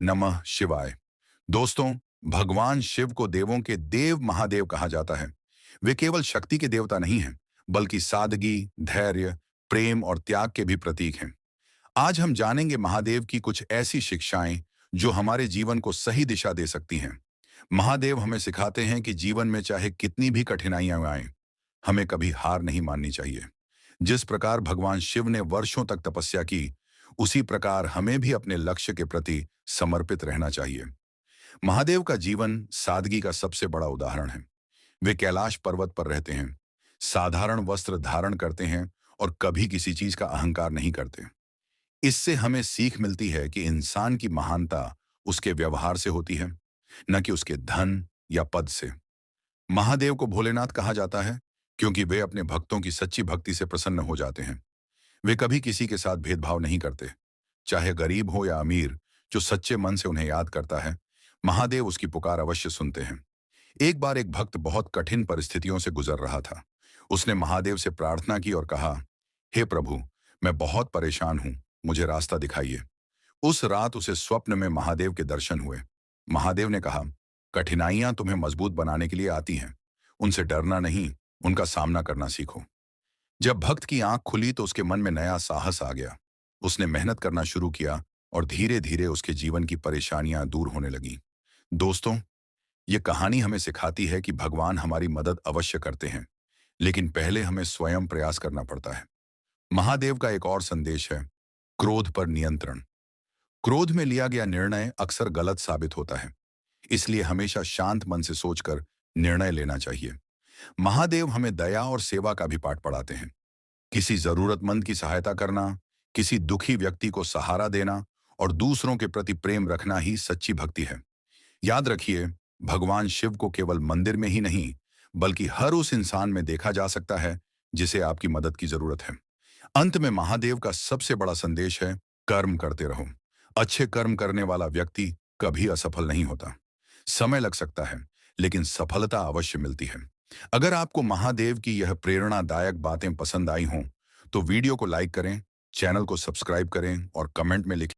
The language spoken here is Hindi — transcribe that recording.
नमः शिवाय। दोस्तों, भगवान शिव को देवों के देव महादेव कहा जाता है। वे केवल शक्ति के देवता नहीं हैं, बल्कि सादगी, धैर्य, प्रेम और त्याग के भी प्रतीक हैं। आज हम जानेंगे महादेव की कुछ ऐसी शिक्षाएं जो हमारे जीवन को सही दिशा दे सकती हैं। महादेव हमें सिखाते हैं कि जीवन में चाहे कितनी भी कठिनाइयां आएं, हमें कभी हार नहीं माननी चाहिए। जिस प्रकार भगवान शिव ने वर्षों तक तपस्या की, उसी प्रकार हमें भी अपने लक्ष्य के प्रति समर्पित रहना चाहिए। महादेव का जीवन सादगी का सबसे बड़ा उदाहरण है। वे कैलाश पर्वत पर रहते हैं, साधारण वस्त्र धारण करते हैं और कभी किसी चीज का अहंकार नहीं करते। इससे हमें सीख मिलती है कि इंसान की महानता उसके व्यवहार से होती है, न कि उसके धन या पद से। महादेव को भोलेनाथ कहा जाता है क्योंकि वे अपने भक्तों की सच्ची भक्ति से प्रसन्न हो जाते हैं। वे कभी किसी के साथ भेदभाव नहीं करते, चाहे गरीब हो या अमीर। जो सच्चे मन से उन्हें याद करता है, महादेव उसकी पुकार अवश्य सुनते हैं। एक बार एक भक्त बहुत कठिन परिस्थितियों से गुजर रहा था। उसने महादेव से प्रार्थना की और कहा, हे प्रभु, मैं बहुत परेशान हूं, मुझे रास्ता दिखाइए। उस रात उसे स्वप्न में महादेव के दर्शन हुए। महादेव ने कहा, कठिनाइयां तुम्हें मजबूत बनाने के लिए आती हैं। उनसे डरना नहीं, उनका सामना करना सीखो। जब भक्त की आंख खुली तो उसके मन में नया साहस आ गया। उसने मेहनत करना शुरू किया और धीरे धीरे उसके जीवन की परेशानियां दूर होने लगीं। दोस्तों, ये कहानी हमें सिखाती है कि भगवान हमारी मदद अवश्य करते हैं, लेकिन पहले हमें स्वयं प्रयास करना पड़ता है। महादेव का एक और संदेश है, क्रोध पर नियंत्रण। क्रोध में लिया गया निर्णय अक्सर गलत साबित होता है, इसलिए हमेशा शांत मन से सोचकर निर्णय लेना चाहिए। महादेव हमें दया और सेवा का भी पाठ पढ़ाते हैं। किसी जरूरतमंद की सहायता करना, किसी दुखी व्यक्ति को सहारा देना और दूसरों के प्रति प्रेम रखना ही सच्ची भक्ति है। याद रखिए, भगवान शिव को केवल मंदिर में ही नहीं, बल्कि हर उस इंसान में देखा जा सकता है जिसे आपकी मदद की जरूरत है। अंत में महादेव का सबसे बड़ा संदेश है, कर्म करते रहो। अच्छे कर्म करने वाला व्यक्ति कभी असफल नहीं होता। समय लग सकता है, लेकिन सफलता अवश्य मिलती है। अगर आपको महादेव की यह प्रेरणादायक बातें पसंद आई हों, तो वीडियो को लाइक करें, चैनल को सब्सक्राइब करें और कमेंट में लिखें।